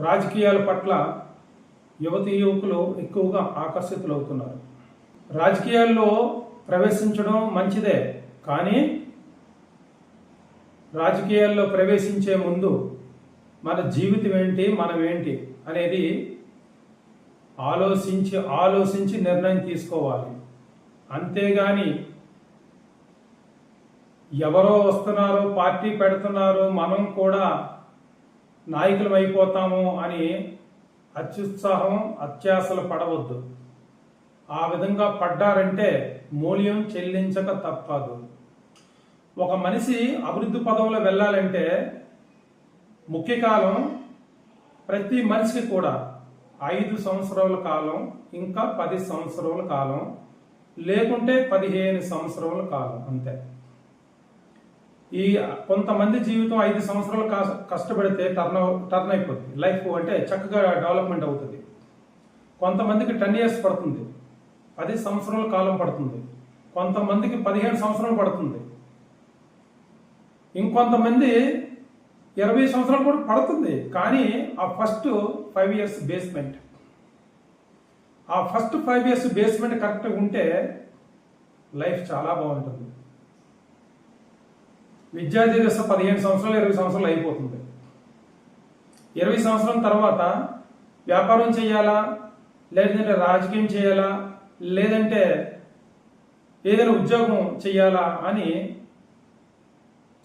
రాజకీయాల పట్ల యువకులు ఎక్కువగా ఆకర్షితులవుతున్నారు. రాజకీయాల్లో ప్రవేశించడం మంచిదే, కానీ రాజకీయాల్లో ప్రవేశించే ముందు మన జీవితం ఏంటి, మనం ఏంటి అనేది ఆలోచించి నిర్ణయం తీసుకోవాలి. అంతేగాని ఎవరో వస్తున్నారు, పార్టీ పెడుతున్నారు, మనం కూడా నాయకులం అయిపోతాము అని అత్యుత్సాహం, అత్యాశలు పడవద్దు. ఆ విధంగా పడ్డారంటే మూల్యం చెల్లించక తప్పదు. ఒక మనిషి అభివృద్ధి పదవిలో వెళ్ళాలంటే ముఖ్య కాలం ప్రతి మనిషికి కూడా 5 సంవత్సరాల కాలం, ఇంకా 10 సంవత్సరాల కాలం, లేకుంటే 15 సంవత్సరాల కాలం అంతే. ఈ కొంతమంది జీవితం 5 సంవత్సరాలు కష్టపడితే టర్న్ అయిపోతుంది, లైఫ్ అంటే చక్కగా డెవలప్మెంట్ అవుతుంది. కొంతమందికి 10 years పడుతుంది, 10 సంవత్సరాల కాలం పడుతుంది, కొంతమందికి 15 సంవత్సరాలు పడుతుంది, ఇంకొంతమంది 20 సంవత్సరాలు కూడా పడుతుంది. కానీ ఆ ఫస్ట్ 5 years బేస్మెంట్, ఆ ఫస్ట్ 5 years బేస్మెంట్ కరెక్ట్గా ఉంటే లైఫ్ చాలా బాగుంటుంది. విద్యార్థి దశ 15 సంవత్సరాలు 20 సంవత్సరాలు అయిపోతుంది. 20 సంవత్సరాల తర్వాత వ్యాపారం చేయాలా, లేదంటే రాజకీయం చేయాలా, లేదంటే ఏదైనా ఉద్యోగం చేయాలా అని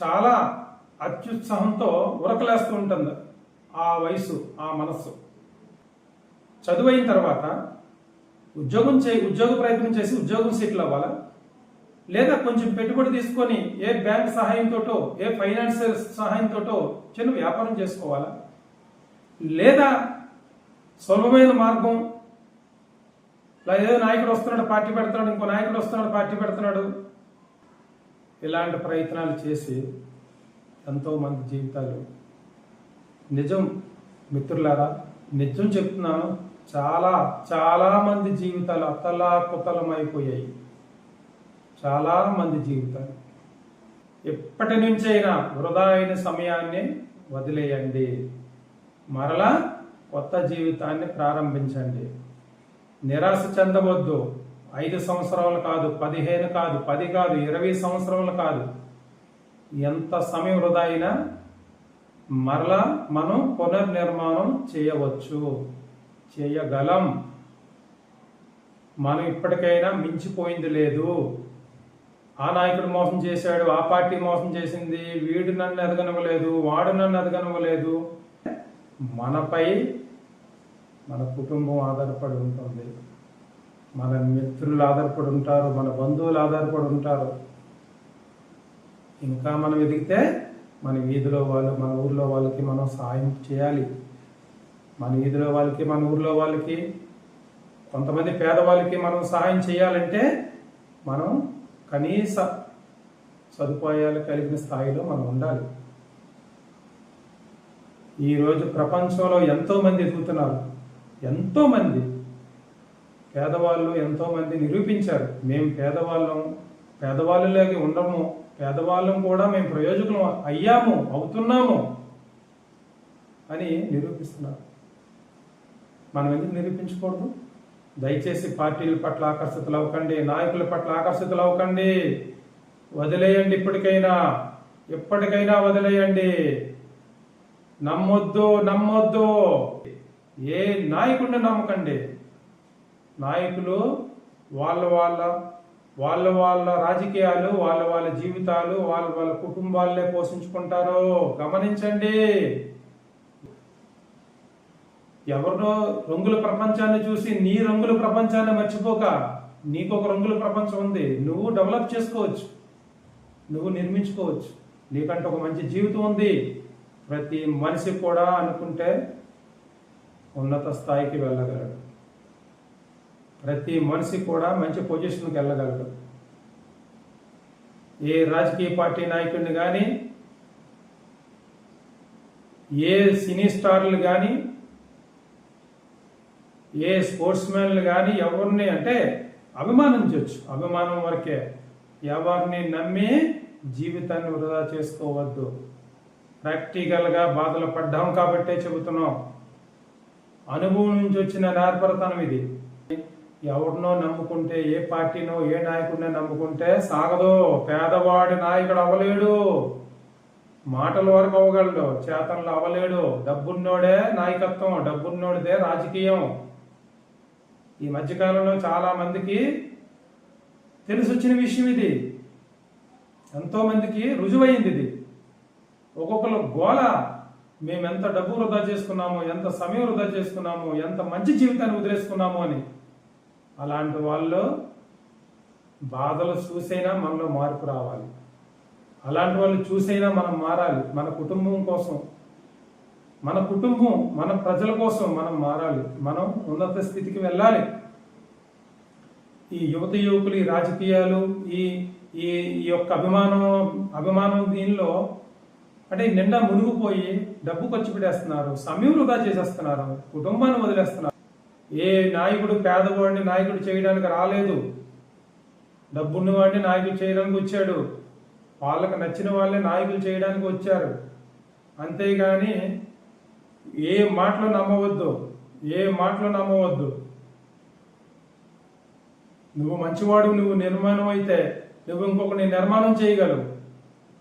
చాలా అత్యుత్సాహంతో ఉరకలేస్తూ ఉంటుంది ఆ వయసు, ఆ మనస్సు. చదువు అయిన తర్వాత ఉద్యోగ ప్రయత్నం చేసి ఉద్యోగం సెటిల్ అవ్వాలా, లేదా కొంచెం పెట్టుబడి తీసుకొని ఏ బ్యాంక్ సహాయంతో, ఏ ఫైనాన్షియల్ సహాయంతో చిన్న వ్యాపారం చేసుకోవాలా, లేదా సులభమైన మార్గం, ఏదో నాయకుడు వస్తున్నాడు పార్టీ పెడుతున్నాడు, ఇంకో నాయకుడు వస్తున్నాడు పార్టీ పెడుతున్నాడు, ఇలాంటి ప్రయత్నాలు చేసి ఎంతోమంది జీవితాలు, నిజం మిత్రులారా, నిజం చెప్తున్నాను, చాలా మంది జీవితాలు అతలాకుతలమైపోయాయి. చాలా మంది జీవితాలు. ఎప్పటి నుంచైనా వృధా అయిన సమయాన్ని వదిలేయండి, మరలా కొత్త జీవితాన్ని ప్రారంభించండి. నిరాశ చెందవద్దు. 5 సంవత్సరాలు కాదు, 15 కాదు, 10 కాదు, 20 సంవత్సరాలు కాదు, ఎంత సమయం వృధా అయినా మరలా మనం పునర్నిర్మాణం చేయవచ్చు, చేయగలం. మనం ఇప్పటికైనా మించిపోయింది లేదు. ఆ నాయకుడు మోసం చేశాడు, ఆ పార్టీ మోసం చేసింది, వీడు నన్ను ఎదగనివ్వలేదు, వాడు నన్ను ఎదగనివ్వలేదు. మనపై మన కుటుంబం ఆధారపడి ఉంటుంది, మన మిత్రులు ఆధారపడి ఉంటారు, మన బంధువులు ఆధారపడి ఉంటారు. ఇంకా మనం ఎదిగితే మన వీధిలో వాళ్ళు, మన ఊర్లో వాళ్ళకి మనం సహాయం చేయాలి. మన వీధిలో వాళ్ళకి, మన ఊర్లో వాళ్ళకి, కొంతమంది పేదవాళ్ళకి మనం సహాయం చేయాలంటే మనం కనీస సదుపాయాలు కలిగిన స్థాయిలో మనం ఉండాలి. ఈరోజు ప్రపంచంలో ఎంతోమంది ఎదుగుతున్నారు, ఎంతోమంది పేదవాళ్ళు ఎంతోమంది నిరూపించారు. మేము పేదవాళ్ళలాగే ఉండము, పేదవాళ్ళం కూడా మేము ప్రయోజకులం అయ్యాము, అవుతున్నాము అని నిరూపిస్తున్నారు. మనం ఎందుకు నిరూపించకూడదు? దయచేసి పార్టీల పట్ల ఆకర్షితులు అవ్వకండి, నాయకుల పట్ల ఆకర్షితులు అవ్వకండి. వదిలేయండి, ఎప్పటికైనా వదిలేయండి. నమ్మొద్దు. ఏ నాయకుడిని నమ్మకండి. నాయకులు వాళ్ళ రాజకీయాలు, వాళ్ళ జీవితాలు, వాళ్ళ కుటుంబాలనే పోషించుకుంటారు. గమనించండి. ఎవరినో రంగుల ప్రపంచాన్ని చూసి నీ రంగుల ప్రపంచాన్ని మర్చిపోక, నీకు ఒక రంగుల ప్రపంచం ఉంది, నువ్వు డెవలప్ చేసుకోవచ్చు, నువ్వు నిర్మించుకోవచ్చు. నీకంటే ఒక మంచి జీవితం ఉంది. ప్రతి మనిషి కూడా అనుకుంటే ఉన్నత స్థాయికి వెళ్ళగలడు. ప్రతి మనిషి కూడా మంచి పొజిషన్కి వెళ్ళగలడు. ఏ రాజకీయ పార్టీ నాయకుడిని కానీ, ఏ సినీ స్టార్లు కానీ, ఏ స్పోర్ట్స్ మ్యాన్లు కానీ ఎవరిని అంటే అభిమానించవచ్చు, అభిమానం వరకే. ఎవరిని నమ్మి జీవితాన్ని వృధా చేసుకోవద్దు. ప్రాక్టికల్గా బాధలు పడ్డాం కాబట్టే చెబుతున్నాం. అనుభవం నుంచి వచ్చిన నేర్పరతనం ఇది. ఎవరినో నమ్ముకుంటే, ఏ పార్టీనో ఏ నాయకుడినో నమ్ముకుంటే సాగదు. పేదవాడి నాయకుడు అవ్వలేడు. మాటల వరకు అవ్వగలడు, చేతనలు అవ్వలేడు. డబ్బున్నోడే నాయకత్వం, డబ్బున్నోడిదే రాజకీయం. ఈ మధ్యకాలంలో చాలా మందికి తెలిసి వచ్చిన విషయం ఇది. ఎంతో మందికి రుజువైంది ఇది. ఒక్కొక్కరు గోల, మేమెంత డబ్బు వృధా చేసుకున్నాము, ఎంత సమయం వృధా చేసుకున్నాము, ఎంత మంచి జీవితాన్ని వదిలేసుకున్నాము అని. అలాంటి వాళ్ళు బాధలు చూసైనా మనలో మార్పు రావాలి. అలాంటి వాళ్ళు చూసైనా మనం మారాలి. మన కుటుంబం కోసం, మన కుటుంబం, మన ప్రజల కోసం మనం మారాలి. మనం ఉన్నత స్థితికి వెళ్ళాలి. ఈ యువత యువకులు, ఈ రాజకీయాలు, ఈ ఈ యొక్క అభిమానం దీనిలో అంటే నిండా మునిగిపోయి డబ్బు ఖర్చు పెట్టేస్తున్నారు, సమయం వృధా చేసేస్తున్నారు, కుటుంబాన్ని వదిలేస్తున్నారు. ఏ నాయకుడు పేదవాడిని నాయకుడు చేయడానికి రాలేదు. డబ్బున్నవాడిని నాయకుడు చేయడానికి వచ్చాడు. వాళ్ళకు నచ్చిన వాళ్ళే నాయకులు చేయడానికి వచ్చారు. అంతేగాని ఏ మాటలు నమ్మవద్దు, ఏ మాటలు నమ్మవద్దు. నువ్వు మంచివాడు, నువ్వు నిర్మాణం అయితే నువ్వు ఇంకొకరిని నిర్మాణం చేయగలవు.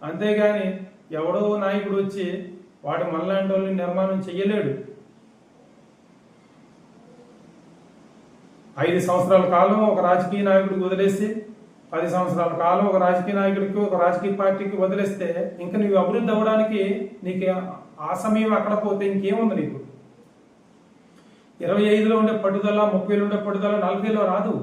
అంతేగాని ఎవడో నాయకుడు వచ్చి వాడు మనలాంటి వాళ్ళని నిర్మాణం చెయ్యలేడు. 5 సంవత్సరాల కాలం ఒక రాజకీయ నాయకుడికి వదిలేసి 10 సంవత్సరాల కాలం ఒక రాజకీయ నాయకుడికి, ఒక రాజకీయ పార్టీకి వదిలేస్తే ఇంకా నువ్వు అభివృద్ధి అవ్వడానికి నీకు ఆ సమయం అక్కడ పోతే ఇంకేముంది నీకు? 25లో ఉండే పట్టుదల, 30లో ఉండే పట్టుదల 40లో రాదు.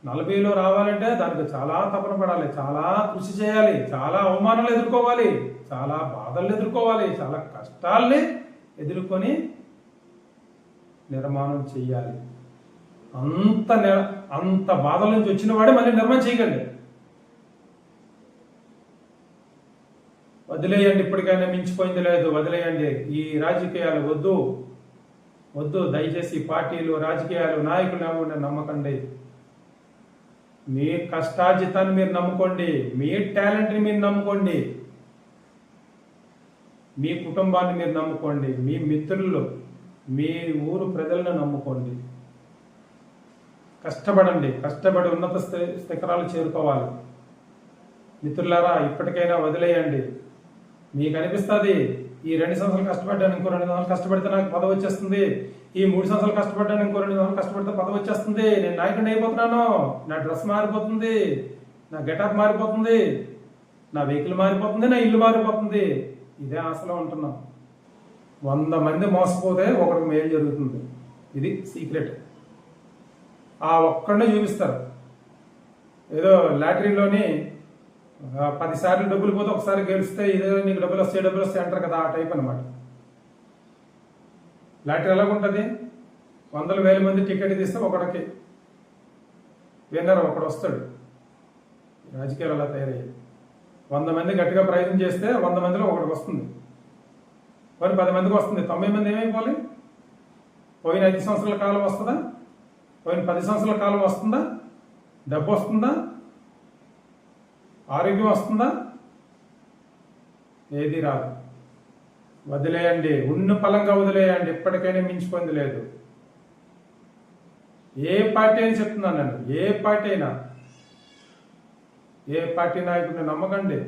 40లో రావాలంటే దానికి చాలా తపన పడాలి, చాలా కృషి చేయాలి, చాలా అవమానాలు ఎదుర్కోవాలి, చాలా బాధలు ఎదుర్కోవాలి, చాలా కష్టాల్ని ఎదుర్కొని నిర్మాణం చెయ్యాలి. అంత బాధల నుంచి వచ్చిన వాడే మళ్ళీ నిర్మాణం చేయగలడు. వదిలేయండి, ఇప్పటికైనా మించిపోయింది లేదు, వదిలేయండి. ఈ రాజకీయాలు వద్దు వద్దు. దయచేసి పార్టీలు, రాజకీయాలు, నాయకులు నమ్మకండి. మీ కష్టార్జితాన్ని మీరు నమ్ముకోండి, మీ టాలెంట్ని మీరు నమ్ముకోండి, మీ కుటుంబాన్ని మీరు నమ్ముకోండి, మీ మిత్రులు, మీ ఊరు ప్రజలను నమ్ముకోండి. కష్టపడండి, కష్టపడి ఉన్నత శిఖరాలు చేరుకోవాలి. మిత్రులారా, ఇప్పటికైనా వదిలేయండి. మీకు అనిపిస్తుంది ఈ 2 సంవత్సరాలు కష్టపడ్డాను, ఇంకో 2 సంవత్సరాలు కష్టపడితే నాకు పదవి వచ్చేస్తుంది, ఈ 3 సంవత్సరాలు కష్టపడ్డాను, ఇంకో 2 సంవత్సరాలు కష్టపడితే పదవి వచ్చేస్తుంది, నేను నాయకుడిని అయిపోతున్నాను, నా డ్రెస్ మారిపోతుంది, నా గెటప్ మారిపోతుంది, నా వెహికల్ మారిపోతుంది, నా ఇల్లు మారిపోతుంది. ఇదే ఆశలో ఉంటున్నాం. 100 మంది మోసపోతే ఒకరికి మేలు జరుగుతుంది. ఇది సీక్రెట్. ఆ ఒక్కడే చూపిస్తారు. ఏదో లాటరీలోని 10 సార్లు డబ్బులు పోతే ఒకసారి గెలిస్తే ఇదే నీకు డబ్బులు వస్తాయి అంటారు కదా, ఆ టైప్ అనమాట. లాటరీ ఎలాగుంటుంది? 100,000 మంది టికెట్ తీస్తే ఒకడికి విన్నర్ ఒకడు వస్తాడు. రాజకీయాలు అలా తయారయ్యాయి. 100 మంది గట్టిగా ప్రయత్నం చేస్తే 100 మందిలో ఒకడికి వస్తుంది. మరి 10 మందికి వస్తుంది, 90 మంది ఏమైపోవాలి? పోయిన 5 సంవత్సరాల కాలం వస్తుందా? పోయిన 10 సంవత్సరాల కాలం వస్తుందా? డబ్బు వస్తుందా? ఆరోగ్యం వస్తుందా? ఏది రాదు. వదిలేయండి, ఉన్న పలంగా వదిలేయండి. ఎప్పటికైనా మించిపోయింది లేదు. ఏ పార్టీ అని చెప్తున్నాను నేను, ఏ పార్టీ అయినా, ఏ పార్టీ నాయకుడిని నమ్మకండి,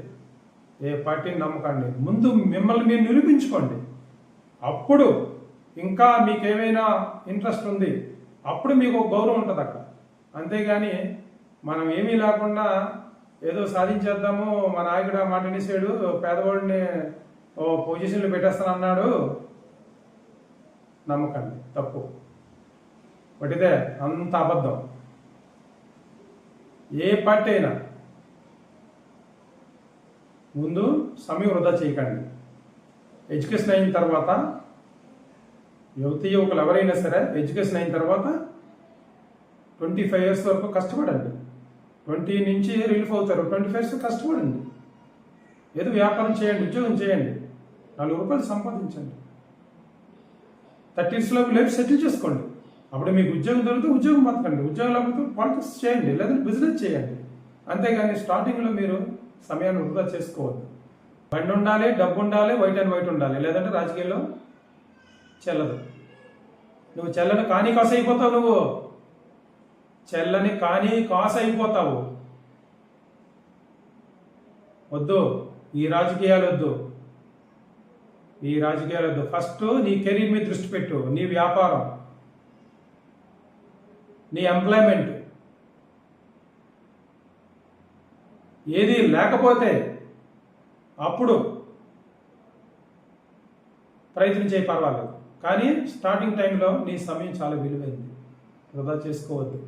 ఏ పార్టీని నమ్మకండి. ముందు మిమ్మల్ని మీరు నిరూపించుకోండి. అప్పుడు ఇంకా మీకేమైనా ఇంట్రెస్ట్ ఉంది, అప్పుడు మీకు ఒక గౌరవం ఉంటుంది అక్కడ. అంతేగాని మనం ఏమీ లేకుండా ఏదో సాధించేద్దాము, మా నాయకుడు మాట అనేసాడు, పేదవాడిని ఓ పొజిషన్లో పెట్టేస్తాను అన్నాడు, నమ్మకండి. తప్పు. ఒకటిదే, అంత అబద్ధం. ఏ పార్టీ అయినా ముందు సమయం వృధా చేయకండి. ఎడ్యుకేషన్ అయిన తర్వాత, యువతీ యువకులు ఎవరైనా సరే ఎడ్యుకేషన్ అయిన తర్వాత 25 years వరకు కష్టపడండి. 20 నుంచి రిలీఫ్ అవుతారు. 25 years కష్టపడండి. ఏదో వ్యాపారం చేయండి, ఉద్యోగం చేయండి, 4 రూపాయలు సంపాదించండి. 30 yearsలో లైఫ్ సెటిల్ చేసుకోండి. అప్పుడు మీకు ఉద్యోగం దొరికితే ఉద్యోగం బతకండి, ఉద్యోగం లేకపోతే పాలిటిక్స్ చేయండి, లేదా బిజినెస్ చేయండి. అంతేగాని స్టార్టింగ్లో మీరు సమయాన్ని వృధా చేసుకోవద్దు. బండి ఉండాలి, డబ్బు ఉండాలి, వైట్ అండ్ వైట్ ఉండాలి, లేదంటే రాజకీయాల్లో చెల్లదు. నువ్వు చెల్లని కాని కాసు అయిపోతావు. నువ్వు చెల్లని కాని కాసు అయిపోతావు. వద్దు, ఈ రాజకీయాలు వద్దు, ఈ రాజకీయాలు వద్దు. ఫస్ట్ నీ కెరీర్ మీద దృష్టి పెట్టు. నీ వ్యాపారం, నీ ఎంప్లాయ్మెంట్ ఏది లేకపోతే అప్పుడు ప్రయత్నించే పర్వాలేదు. కానీ స్టార్టింగ్ టైంలో నీ సమయం చాలా విలువైంది, వృధా చేసుకోవద్దు.